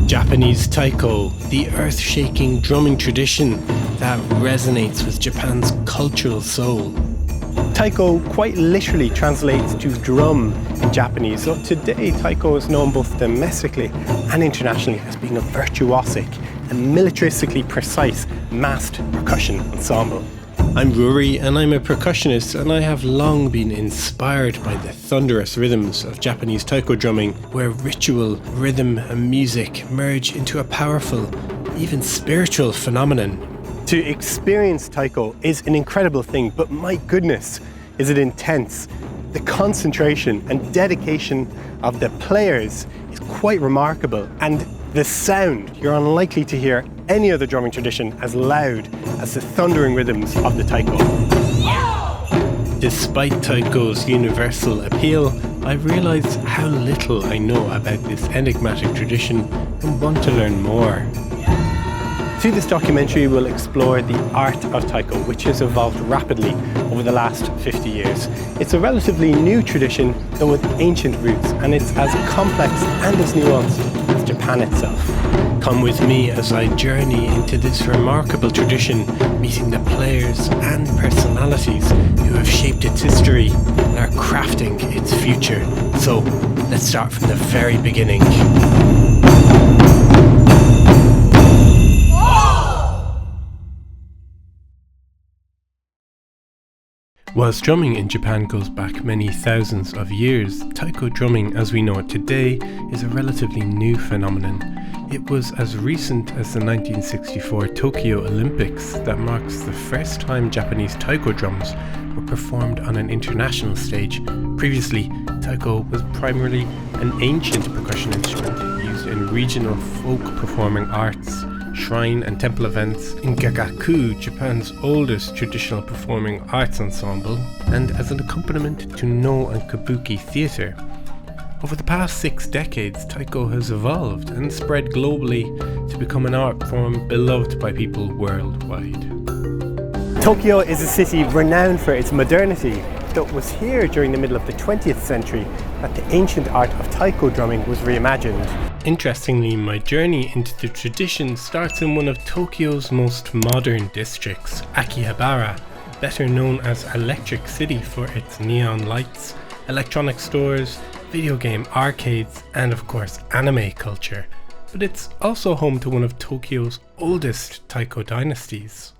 Japanese taiko, the earth-shaking drumming tradition that resonates with Japan's cultural soul. Taiko quite literally translates to drum in Japanese, so today taiko is known both domestically and internationally as being a virtuosic and militaristically precise massed percussion ensemble. I'm Ruairi and I'm a percussionist, and I have long been inspired by the thunderous rhythms of Japanese taiko drumming, where ritual, rhythm and music merge into a powerful, even spiritual phenomenon. To experience taiko is an incredible thing, but my goodness, is it intense. The concentration and dedication of the players is quite remarkable, and the sound, you're unlikely to hear any other drumming tradition as loud as the thundering rhythms of the taiko. Despite taiko's universal appeal, I realised how little I know about this enigmatic tradition and want to learn more. Through this documentary, we'll explore the art of taiko, which has evolved rapidly over the last 50 years. It's a relatively new tradition, though with ancient roots, and it's as complex and as nuanced as Japan itself. Come with me as I journey into this remarkable tradition, meeting the players and personalities who have shaped its history and are crafting its future. So, let's start from the very beginning. Whilst drumming in Japan goes back many thousands of years, taiko drumming as we know it today is a relatively new phenomenon. It was as recent as the 1964 Tokyo Olympics that marks the first time Japanese taiko drums were performed on an international stage. Previously, taiko was primarily an ancient percussion instrument used in regional folk performing arts, shrine and temple events, in gagaku, Japan's oldest traditional performing arts ensemble, and as an accompaniment to no and kabuki theatre. Over the past 6 decades, taiko has evolved and spread globally to become an art form beloved by people worldwide. Tokyo is a city renowned for its modernity, though it was here during the middle of the 20th century that the ancient art of taiko drumming was reimagined. Interestingly, my journey into the tradition starts in one of Tokyo's most modern districts, Akihabara, better known as Electric City for its neon lights, electronic stores, video game arcades, and of course anime culture. But it's also home to one of Tokyo's oldest taiko dynasties.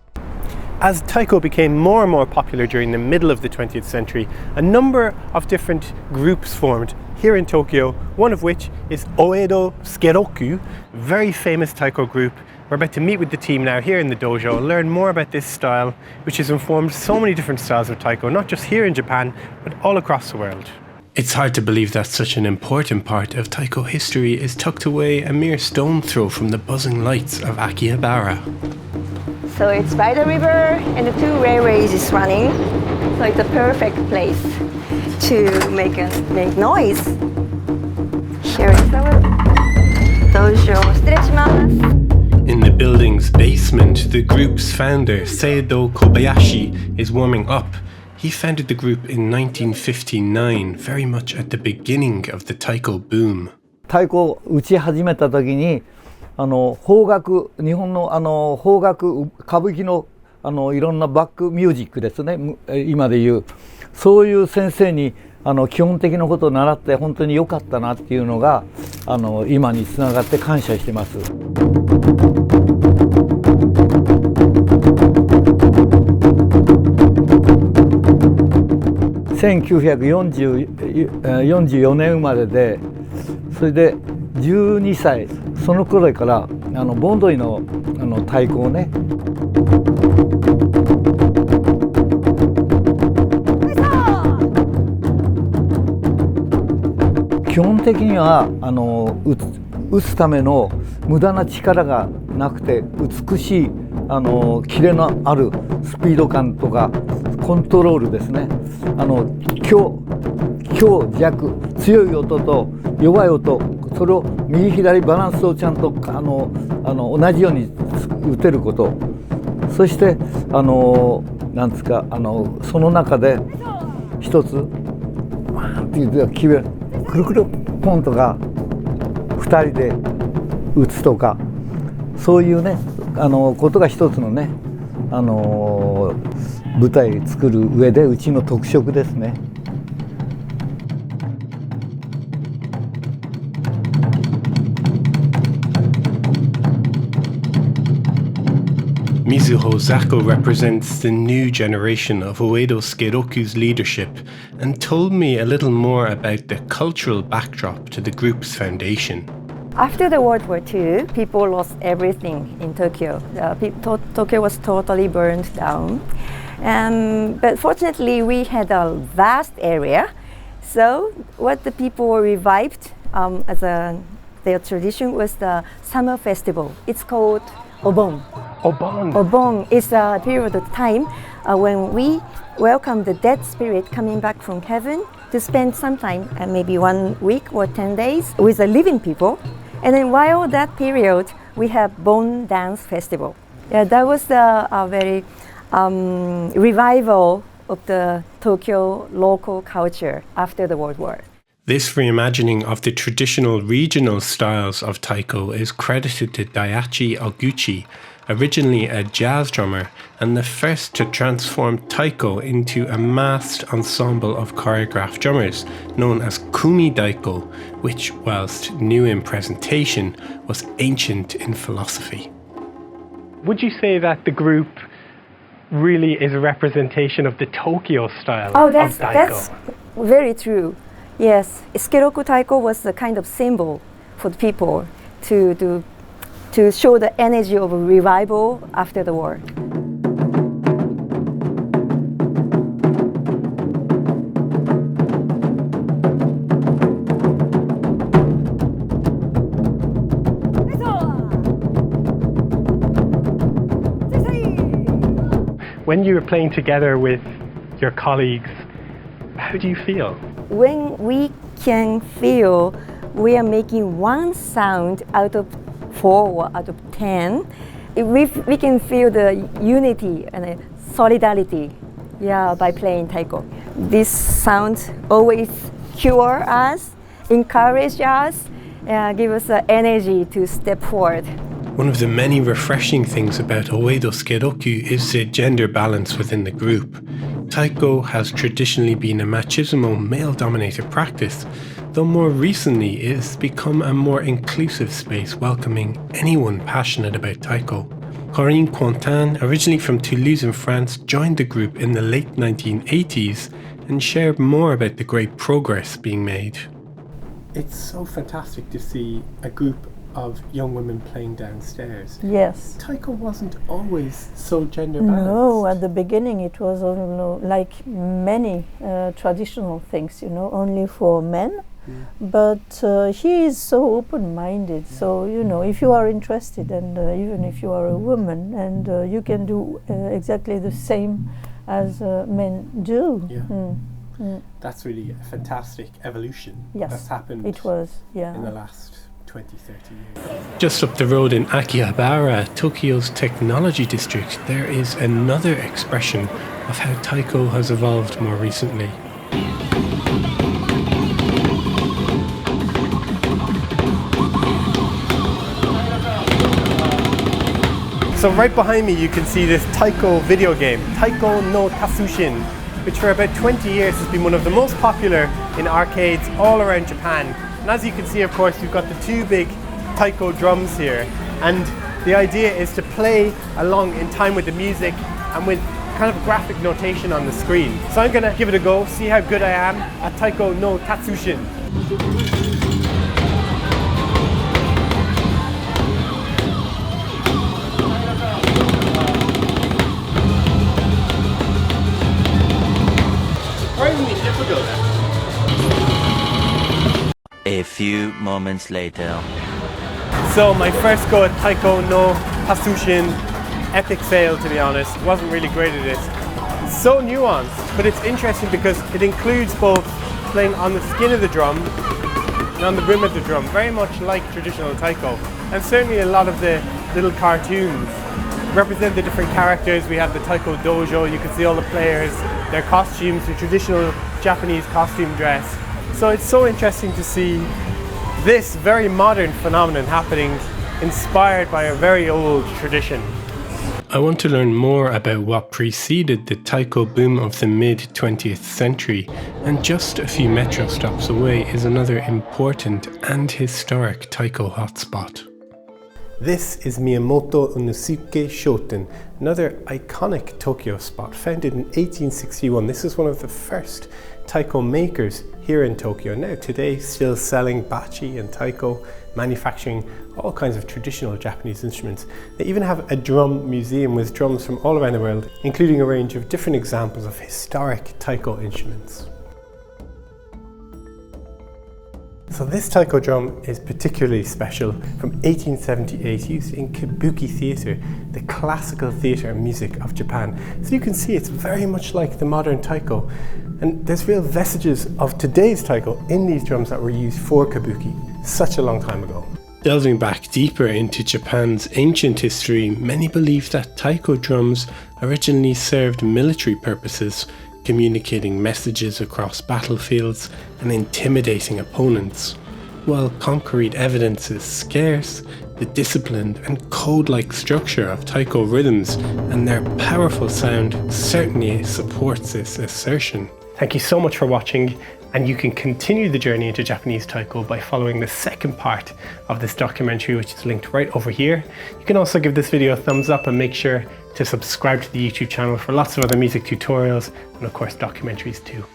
As taiko became more and more popular during the middle of the 20th century, a number of different groups formed here in Tokyo, one of which is Oedo Sukeroku, a very famous taiko group. We're about to meet with the team now here in the dojo and learn more about this style, which has informed so many different styles of taiko, not just here in Japan, but all across the world. It's hard to believe that such an important part of taiko history is tucked away a mere stone throw from the buzzing lights of Akihabara. So it's by the river and the 2 railways is running, so it's a perfect place to make noise. Here is our dojo. 失礼します。 In the building's basement, the group's founder, Seido Kobayashi, is warming up. He founded the group in 1959, very much at the beginning of the taiko boom. 太鼓を打ち始めた時に邦楽、日本の邦楽、歌舞伎のいろんなバックミュージックですね、今でいうそういう先生に基本的なことを習って本当に良かったなっていうのが今につながって感謝してます。1944年生まれで、それで12歳、その頃から盆踊りの太鼓をね、基本的には打つための無駄な力がなくて、美しいキレのあるスピード感とかコントロールですね。強弱、強い音と弱い音、それを右左バランスをちゃんと同じように打てること、そしてなんですかその中で一つワーンっていうくるくるポンとか2人で打つとか、そういうねことが一つのね舞台作る上でうちの特色ですね。Mizuho Zako represents the new generation of Oedo Sukeroku's leadership and told me a little more about the cultural backdrop to the group's foundation. After the World War II, people lost everything in Tokyo. Tokyo was totally burned down. But fortunately, we had a vast area. So what the people revived their tradition was the summer festival. It's called Obon. Obon. Obon is a period of time when we welcome the dead spirit coming back from heaven to spend some time, maybe 1 week or 10 days, with the living people. And then while that period, we have Bon Dance Festival. Yeah, that was a very revival of the Tokyo local culture after the World War. This reimagining of the traditional regional styles of taiko is credited to Daiichi Oguchi, originally a jazz drummer and the first to transform taiko into a massed ensemble of choreographed drummers known as Kumi Dao, which, whilst new in presentation, was ancient in philosophy. Would you say that the group really is a representation of the Tokyo style of taiko? That's very true. Yes, Sukeroku Taiko was the kind of symbol for the people to show the energy of a revival after the war. When you were playing together with your colleagues, how do you feel? When we can feel we are making one sound out of 4 or out of 10, we can feel the unity and solidarity, by playing taiko. This sound always cure us, encourage us, give us the energy to step forward. One of the many refreshing things about Oedo Sukeroku is the gender balance within the group. Taiko has traditionally been a machismo, male-dominated practice, though more recently it has become a more inclusive space welcoming anyone passionate about taiko. Corrine Quentin, originally from Toulouse in France, joined the group in the late 1980s and shared more about the great progress being made. It's so fantastic to see a group of young women playing downstairs. Yes. Taiko wasn't always so gender balanced. No, at the beginning it was like many traditional things, only for men. But he is so open-minded, so if you are interested and even if you are a woman and you can do exactly the same as men do. That's really a fantastic evolution. Yes, that's happened. It was, in the last 20-30 years. Just up the road in Akihabara, Tokyo's technology district, there is another expression of how taiko has evolved more recently. So right behind me you can see this taiko video game, Tao No Taishin, which for about 20 years has been one of the most popular in arcades all around Japan. And as you can see, of course, we've got the 2 big taiko drums here, and the idea is to play along in time with the music and with kind of graphic notation on the screen. So I'm gonna give it a go, see how good I am at Tao No Taishin. Surprisingly difficult. A few moments later. So my first go at Tao No Taishin, epic fail to be honest, wasn't really great at it. It's so nuanced, but it's interesting because it includes both playing on the skin of the drum and on the brim of the drum, very much like traditional taiko. And certainly a lot of the little cartoons represent the different characters. We have the Taiko Dojo, you can see all the players, their costumes, the traditional Japanese costume dress. So it's so interesting to see this very modern phenomenon happening inspired by a very old tradition. I want to learn more about what preceded the taiko boom of the mid-20th century, and just a few metro stops away is another important and historic taiko hotspot. This is Miyamoto Unosuke Shoten, another iconic Tokyo spot founded in 1861. This is one of the first taiko makers here in Tokyo. Now today still selling bachi and taiko, manufacturing all kinds of traditional Japanese instruments. They even have a drum museum with drums from all around the world, including a range of different examples of historic taiko instruments. So this taiko drum is particularly special, from 1878, used in kabuki theatre, the classical theatre music of Japan. So you can see it's very much like the modern taiko, and there's real vestiges of today's taiko in these drums that were used for kabuki such a long time ago. Delving back deeper into Japan's ancient history, many believe that taiko drums originally served military purposes, communicating messages across battlefields and intimidating opponents. While concrete evidence is scarce, the disciplined and code-like structure of taiko rhythms and their powerful sound certainly supports this assertion. Thank you so much for watching, and you can continue the journey into Japanese taiko by following the second part of this documentary, which is linked right over here. You can also give this video a thumbs up and make sure to subscribe to the YouTube channel for lots of other music tutorials and of course documentaries too.